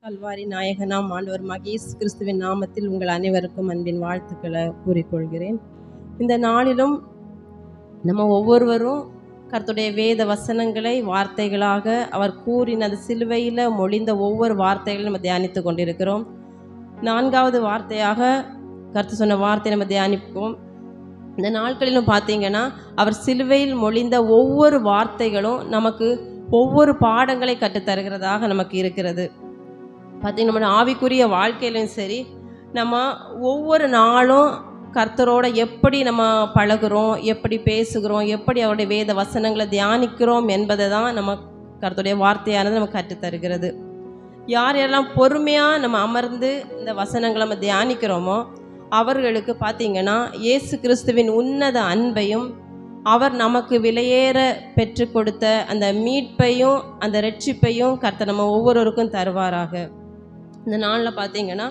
கல்வாரி நாயகனாம் ஆண்டவருமாகிய இயேசு கிறிஸ்துவின் நாமத்தில் உங்கள் அனைவருக்கும் அன்பின் வாழ்த்துக்களை கூறிக்கொள்கிறேன். இந்த நாளிலும் நம்ம ஒவ்வொருவரும் கர்த்தருடைய வேத வசனங்களை வார்த்தைகளாக அவர் கூறின அந்த சிலுவையில் மொழிந்த ஒவ்வொரு வார்த்தைகளும் நம்ம தியானித்து கொண்டிருக்கிறோம். 4வது வார்த்தையாக கர்த்தர் சொன்ன வார்த்தை நம்ம தியானிப்போம். இந்த நாட்களிலும் பார்த்தீங்கன்னா அவர் சிலுவையில் மொழிந்த ஒவ்வொரு வார்த்தைகளும் நமக்கு ஒவ்வொரு பாடங்களை கற்றுத்தருகிறதாக நமக்கு இருக்கிறது. பார்த்தீங்கன்னா நம்ம ஆவிக்குரிய வாழ்க்கையிலும் சரி, நம்ம ஒவ்வொரு நாளும் கர்த்தரோட எப்படி நம்ம பழகுறோம், எப்படி பேசுகிறோம், எப்படி அவருடைய வேத வசனங்களை தியானிக்கிறோம் என்பதை தான் நம்ம கர்த்தருடைய வார்த்தையானது நம்ம கற்றுத்தருகிறது. யார் யாரெல்லாம் பொறுமையாக நம்ம அமர்ந்து இந்த வசனங்களை நம்ம தியானிக்கிறோமோ அவர்களுக்கு பார்த்தீங்கன்னா இயேசு கிறிஸ்துவின் உன்னத அன்பையும் அவர் நமக்கு விலையேற பெற்று கொடுத்த அந்த மீட்பையும் அந்த ரட்சிப்பையும் கர்த்தர் நம்ம ஒவ்வொருவருக்கும் தருவாராக. இந்த நாளில் பார்த்தீங்கன்னா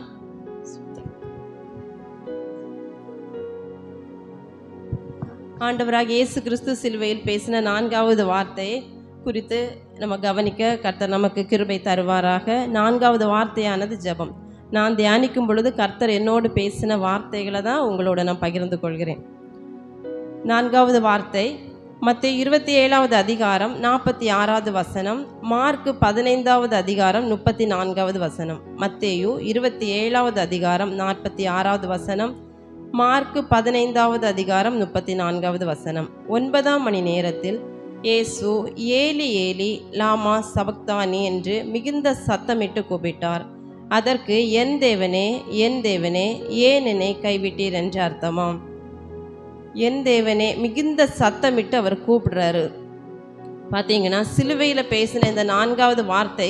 ஆண்டவராக இயேசு கிறிஸ்து சிலுவையில் பேசின 4வது வார்த்தையை குறித்து நம்ம கவனிக்க கர்த்தர் நமக்கு கிருபை தருவாராக. 4வது வார்த்தையானது ஜெபம். நான் தியானிக்கும் பொழுது கர்த்தர் என்னோடு பேசின வார்த்தைகளை தான் உங்களோட நான் பகிர்ந்து கொள்கிறேன். 4வது வார்த்தை மத்தேயு 27வது அதிகாரம் 46வது வசனம், மார்க்கு 15வது அதிகாரம் 34வது வசனம். மத்தேயு 27வது அதிகாரம் 46வது வசனம், மார்க்கு 15வது அதிகாரம் 34வது வசனம். 9ஆம் மணி நேரத்தில் இயேசு ஏலி ஏலி லாமா சபக்தானி என்று மிகுந்த சத்தமிட்டு கூப்பிட்டார். அதற்கு என் தேவனே ஏன் என்னை கைவிட்டீர் என்று அர்த்தமாம். என் தேவனே மிகுந்த சத்தமிட்டு அவர் கூப்பிடுறாரு. பார்த்தீங்கன்னா சிலுவையில் பேசின இந்த 4வது வார்த்தை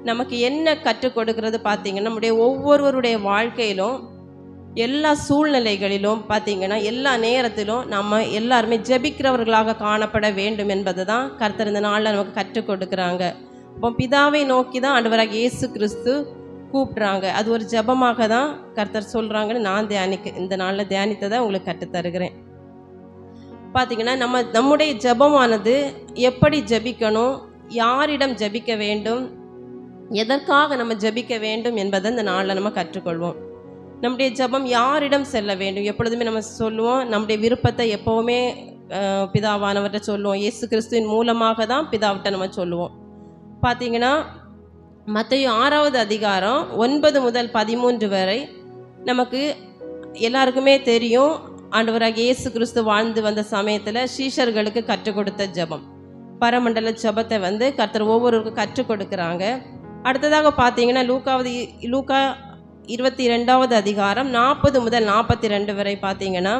நமக்கு என்ன கற்றுக் கொடுக்கிறது பார்த்தீங்கன்னா, நம்முடைய ஒவ்வொருவருடைய வாழ்க்கையிலும் எல்லா சூழ்நிலைகளிலும் பார்த்தீங்கன்னா எல்லா நேரத்திலும் நம்ம எல்லாருமே ஜெபிக்கிறவர்களாக காணப்பட வேண்டும் என்பது தான் கர்த்தர் இந்த நாளில் நமக்கு கற்றுக் கொடுக்குறாங்க. அப்போ பிதாவை நோக்கி தான் ஆண்டவராக இயேசு கிறிஸ்து கூப்பிட்றாங்க. அது ஒரு ஜெபமாக தான் கர்த்தர் சொல்கிறாங்கன்னு நான் இந்த நாளில் தியானித்ததை உங்களுக்கு கற்றுத்தருகிறேன். பார்த்தீங்கன்னா நம்முடைய ஜெபமானது எப்படி ஜெபிக்கணும், யாரிடம் ஜெபிக்க வேண்டும், எதற்காக நம்ம ஜெபிக்க வேண்டும் என்பதை இந்த நாளில் நம்ம கற்றுக்கொள்வோம். நம்முடைய ஜெபம் யாரிடம் செல்ல வேண்டும். எப்பொழுதுமே நம்ம சொல்லுவோம், நம்முடைய விருப்பத்தை எப்போவுமே பிதாவானவர்கிட்ட சொல்லுவோம். இயேசு கிறிஸ்துவின் மூலமாக தான் பிதாவிட்ட நம்ம சொல்லுவோம். பார்த்தீங்கன்னா மத்தேயு 6வது அதிகாரம் 9 முதல் 13 வரை நமக்கு எல்லாருக்குமே தெரியும். ஆண்டவராக இயேசு கிறிஸ்து வாழ்ந்து வந்த சமயத்தில் சீஷர்களுக்கு கற்றுக் கொடுத்த ஜெபம், பரமண்டல ஜெபத்தை கர்த்தர் ஒவ்வொருவருக்கும் கற்றுக் கொடுக்குறாங்க. அடுத்ததாக பார்த்தீங்கன்னா லூக்கா 22வது அதிகாரம் 40 முதல் 42 வரை பார்த்தீங்கன்னா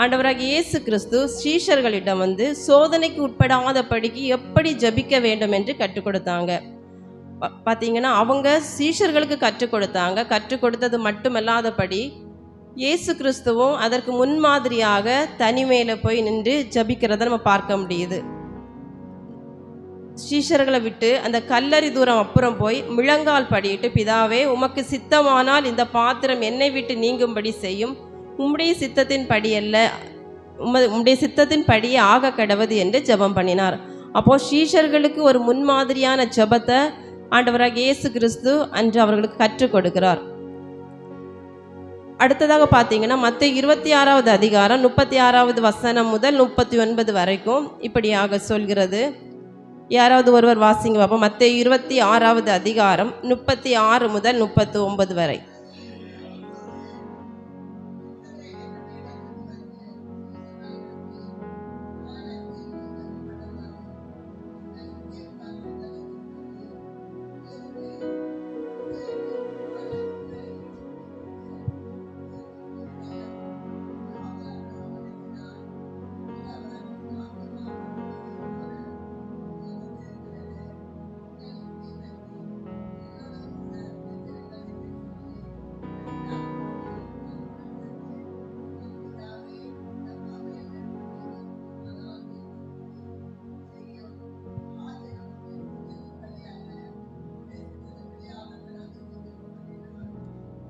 ஆண்டவராக இயேசு கிறிஸ்து சீஷர்களிடம் சோதனைக்கு உட்படாதபடிக்கு எப்படி ஜெபிக்க வேண்டும் என்று கற்றுக் கொடுத்தாங்க. பார்த்தீங்கன்னா அவங்க சீஷர்களுக்கு கற்றுக் கொடுத்தது மட்டுமல்லாதபடி இயேசு கிறிஸ்துவும் அதற்கு முன்மாதிரியாக தனிமையில் போய் நின்று ஜபிக்கிறத நம்ம பார்க்க முடியுது. சீஷர்களை விட்டு அந்த கல்லறி தூரம் அப்புறம் போய் முழங்கால் படியிட்டு, பிதாவே உமக்கு சித்தமானால் இந்த பாத்திரம் என்னை விட்டு நீங்கும்படி செய்யும், உம்முடைய சித்தத்தின் படி அல்ல உம்முடைய சித்தத்தின் படியே ஆக கடவது என்று ஜெபம் பண்ணினார். அப்போது சீஷர்களுக்கு ஒரு முன்மாதிரியான ஜெபத்தை ஆண்டவராக இயேசு கிறிஸ்து அன்று அவர்களுக்கு கற்றுக் கொடுக்கிறார். அடுத்ததாக பார்த்தீங்கன்னா மத்தேயு 26வது அதிகாரம் 36வது வசனம் முதல் 39 வரைக்கும் இப்படியாக சொல்கிறது. யாராவது ஒருவர் வாசிங்க பார்ப்போம். மத்தேயு 26வது அதிகாரம் 36 முதல் 39 வரை.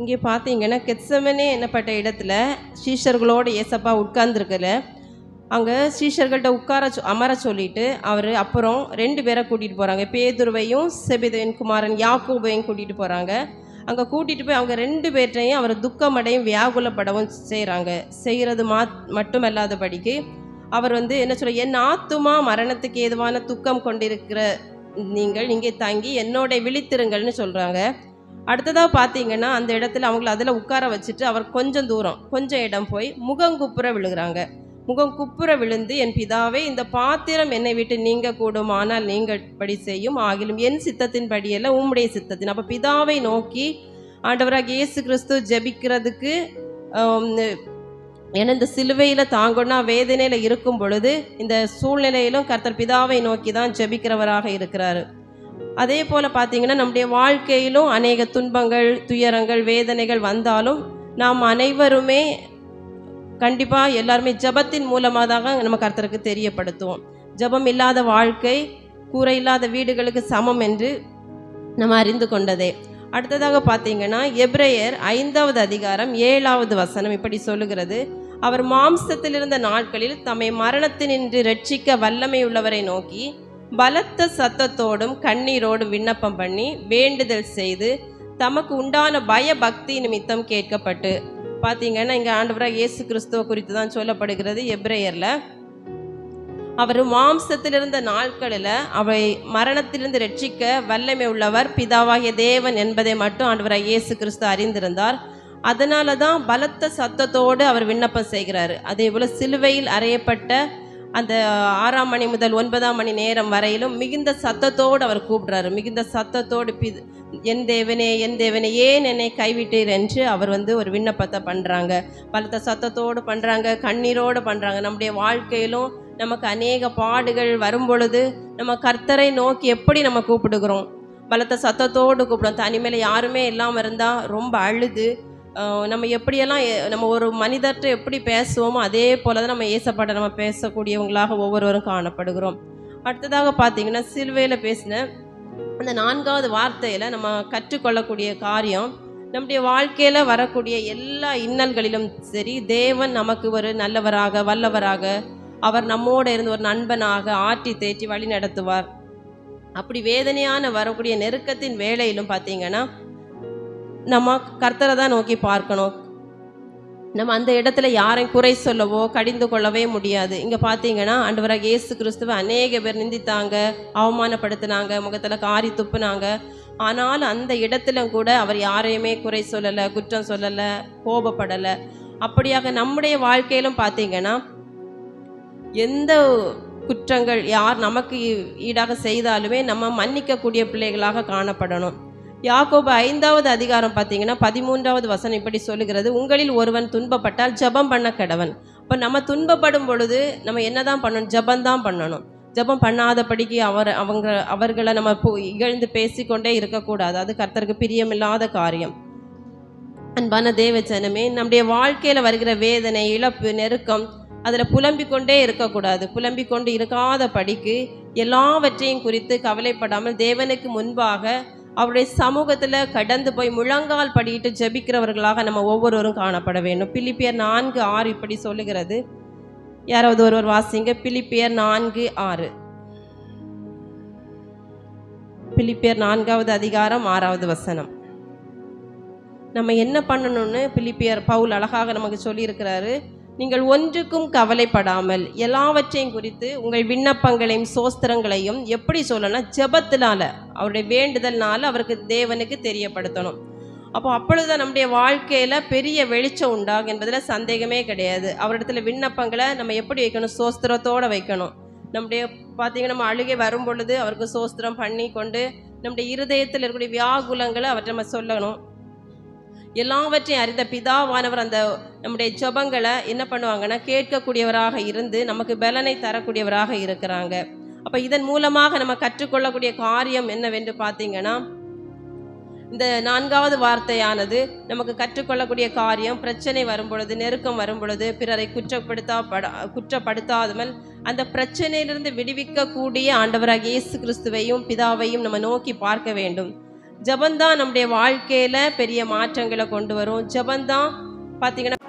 இங்கே பார்த்தீங்கன்னா கெத்செமனே என்னப்பட்ட இடத்துல சீஷர்களோடு ஏசப்பா உட்கார்ந்துருக்கல. அங்கே சீஷர்கள்ட்ட அமர சொல்லிட்டு அவர் அப்புறம் 2 பேரை கூட்டிகிட்டு போகிறாங்க. பேதுருவையும் செபெதேயின் குமாரன் யாக்கோபையும் கூட்டிகிட்டு போகிறாங்க. அங்கே கூட்டிகிட்டு போய் அவங்க 2 பேர்ட்டையும் அவர் துக்கமடையும் வியாகுலப்படவும் செய்கிறது மட்டுமல்லாதபடிக்கு அவர் என்ன சொல்ல, என் ஆத்துமா மரணத்துக்கு ஏதுவான துக்கம் கொண்டிருக்கிற நீங்கள் இங்கே தங்கி என்னோட விழித்திருங்கள்னு சொல்கிறாங்க. அடுத்ததாக பார்த்தீங்கன்னா அந்த இடத்துல அவங்கள அதில் உட்கார வச்சுட்டு அவர் கொஞ்சம் இடம் போய் முகங்குப்புற விழுகிறாங்க. முகங்குப்புற விழுந்து, என் பிதாவே, இந்த பாத்திரம் என்னை விட்டு நீங்க கூடும், ஆனால் நீங்கள் படி செய்யும், ஆகிலும் என் சித்தத்தின் படியல்ல உம்முடைய சித்தத்தின். அப்போ பிதாவை நோக்கி ஆண்டவராக இயேசு கிறிஸ்து ஜெபிக்கிறதுக்கு ஏன்னா இந்த சிலுவையில் தாங்கொன்னா வேதனையில் இருக்கும் பொழுது இந்த சூழ்நிலையிலும் கர்த்தர் பிதாவை நோக்கி தான் ஜெபிக்கிறவராக இருக்கிறாரு. அதே போல் பார்த்தீங்கன்னா நம்முடைய வாழ்க்கையிலும் அநேக துன்பங்கள், துயரங்கள், வேதனைகள் வந்தாலும் நாம் அனைவருமே கண்டிப்பாக எல்லாருமே ஜபத்தின் மூலமாக தான் நம்ம கர்த்தருக்கு தெரியப்படுத்துவோம். ஜபம் இல்லாத வாழ்க்கை கூரை இல்லாத வீடுகளுக்கு சமம் என்று நம்ம அறிந்து கொண்டதே. அடுத்ததாக பார்த்தீங்கன்னா எபிரேயர் 5வது அதிகாரம் 7வது வசனம் இப்படி சொல்லுகிறது, அவர் மாம்சத்தில் இருந்த நாட்களில் தம்மை மரணத்தினின்று ரட்சிக்க வல்லமை உள்ளவரை நோக்கி பலத்த சத்தத்தோடும் கண்ணீரோடும் விண்ணப்பம் பண்ணி வேண்டுதல் செய்து தமக்கு உண்டான பய பக்தி நிமித்தம் கேட்கப்பட்டு. பார்த்தீங்கன்னா இங்கே ஆண்டவராக இயேசு கிறிஸ்துவ குறித்து தான் சொல்லப்படுகிறது. எபிரேயரில் அவர் மாம்சத்திலிருந்த நாட்களில் அவை மரணத்திலிருந்து ரட்சிக்க வல்லமை உள்ளவர் பிதாவாகிய தேவன் என்பதை மட்டும் ஆண்டவராக இயேசு கிறிஸ்து அறிந்திருந்தார். அதனால தான் பலத்த சத்தத்தோடு அவர் விண்ணப்பம் செய்கிறார். அதே போல் சிலுவையில் அறையப்பட்ட அந்த 6ஆம் மணி முதல் 9ஆம் மணி நேரம் வரையிலும் மிகுந்த சத்தத்தோடு அவர் கூப்பிடுறாரு. மிகுந்த சத்தத்தோடு என் தேவனே, என் தேவனே, ஏன் என்னை கைவிட்டீர் என்று அவர் ஒரு விண்ணப்பத்தை பண்ணுறாங்க. பலத்த சத்தத்தோடு பண்ணுறாங்க, கண்ணீரோடு பண்ணுறாங்க. நம்முடைய வாழ்க்கையிலும் நமக்கு அநேக பாடுகள் வரும் பொழுது நம்ம கர்த்தரை நோக்கி எப்படி நம்ம கூப்பிடுகிறோம்? பலத்த சத்தத்தோடு கூப்பிடுவோம். தனிமையில் யாருமே இல்லாமல் இருந்தால் ரொம்ப அழுது நம்ம எப்படியெல்லாம் நம்ம ஒரு மனிதர்கிட்ட எப்படி பேசுவோமோ அதே போல தான் நம்ம ஏசப்பாட்ட நம்ம பேசக்கூடியவங்களாக ஒவ்வொருவரும் காணப்படுகிறோம். அடுத்ததாக பார்த்தீங்கன்னா சிலுவையில் பேசின அந்த 4வது வார்த்தையில் நம்ம கற்றுக்கொள்ளக்கூடிய காரியம், நம்முடைய வாழ்க்கையில் வரக்கூடிய எல்லா இன்னல்களிலும் சரி தேவன் நமக்கு ஒரு நல்லவராக வல்லவராக அவர் நம்மோடு இருந்து ஒரு நண்பனாக ஆற்றி தேற்றி வழி நடத்துவார். அப்படி வேதனையான வரக்கூடிய நெருக்கத்தின் வேளையிலும் பார்த்தீங்கன்னா நம்ம கர்த்தரை தான் நோக்கி பார்க்கணும். நம்ம அந்த இடத்துல யாரையும் குறை சொல்லவோ கடிந்து கொள்ளவே முடியாது. இங்கே பார்த்தீங்கன்னா ஆண்டவராக இயேசு கிறிஸ்துவை அநேக பேர் நிந்தித்தாங்க, அவமானப்படுத்தினாங்க, முகத்தில் காரி துப்புனாங்க. ஆனாலும் அந்த இடத்துல கூட அவர் யாரையுமே குறை சொல்லலை, குற்றம் சொல்லலை, கோபப்படலை. அப்படியாக நம்முடைய வாழ்க்கையிலும் பார்த்தீங்கன்னா எந்த குற்றங்கள் யார் நமக்கு ஈடாக செய்தாலுமே நம்ம மன்னிக்கக்கூடிய பிள்ளைகளாக காணப்படணும். யாக்கோபு 5வது அதிகாரம் பார்த்தீங்கன்னா 13வது வசனம் இப்படி சொல்லுகிறது, உங்களில் ஒருவன் துன்பப்பட்டால் ஜபம் பண்ண கடவன். இப்போ நம்ம துன்பப்படும் பொழுது நம்ம என்னதான் பண்ணணும்? ஜபந்தான் பண்ணணும். ஜபம் பண்ணாதபடிக்கு அவர்களை நம்ம இகழ்ந்து பேசிக்கொண்டே இருக்கக்கூடாது. அது கர்த்தருக்கு பிரியமில்லாத காரியம். அன்பான தேவ ஜனமே, நம்முடைய வாழ்க்கையில் வருகிற வேதனை, இழப்பு, நெருக்கம் அதில் புலம்பிக் கொண்டே இருக்கக்கூடாது. புலம்பிக் கொண்டு இருக்காத படிக்கு எல்லாவற்றையும் குறித்து கவலைப்படாமல் தேவனுக்கு முன்பாக அவருடைய சமூகத்தில் கடந்து போய் முழங்கால் படியிட்டு ஜெபிக்கிறவர்களாக நம்ம ஒவ்வொருவரும் காணப்பட வேண்டும். பிலிப்பியர் 4:6 இப்படி சொல்லுகிறது. யாராவது ஒருவர் வாசிங்க. பிலிப்பியர் 4:6. பிலிப்பியர் 4வது அதிகாரம் 6வது வசனம். நம்ம என்ன பண்ணணும்னு பிலிப்பியர் பவுல் அழகாக நமக்கு சொல்லியிருக்கிறாரு. நீங்கள் ஒன்றுக்கும் கவலைப்படாமல் எல்லாவற்றையும் குறித்து உங்கள் விண்ணப்பங்களையும் சோஸ்திரங்களையும் எப்படி சொல்லணும்? ஜெபத்தினால, அவருடைய வேண்டுதல்னால அவருக்கு தேவனுக்கு தெரியப்படுத்தணும். அப்பொழுதுதான் நம்முடைய வாழ்க்கையில் பெரிய வெளிச்சம் உண்டாகும் என்பதில் சந்தேகமே கிடையாது. அவரிடத்துல விண்ணப்பங்களை நம்ம எப்படி வைக்கணும்? சோஸ்திரத்தோடு வைக்கணும். நம்முடைய பார்த்தீங்கன்னா நம்ம அழுகை வரும் பொழுது அவருக்கு சோஸ்திரம் பண்ணி கொண்டு நம்முடைய இருதயத்தில் இருக்கக்கூடிய வியாகுலங்களை அவர்கிட்ட நம்ம சொல்லணும். எல்லாவற்றையும் அறிந்த பிதாவானவர் அந்த நம்முடைய ஜெபங்களை என்ன பண்ணுவாங்கன்னா கேட்கக்கூடியவராக இருந்து நமக்கு பலனை தரக்கூடியவராக இருக்கிறாங்க. அப்போ இதன் மூலமாக நம்ம கற்றுக்கொள்ளக்கூடிய காரியம் என்னவென்று பார்த்தீங்கன்னா, இந்த 4வது வார்த்தையானது நமக்கு கற்றுக்கொள்ளக்கூடிய காரியம், பிரச்சனை வரும் பொழுது, நெருக்கம் வரும் பொழுது பிறரை குற்றப்படுத்தாமல் அந்த பிரச்சனையிலிருந்து விடுவிக்கக்கூடிய ஆண்டவராக இயேசு கிறிஸ்துவையும் பிதாவையும் நம்ம நோக்கி பார்க்க வேண்டும். ஜபந்தான் நம்முடைய வாழ்க்கையில் பெரிய மாற்றங்களை கொண்டு வரும். ஜபந்தான் பார்த்தீங்கன்னா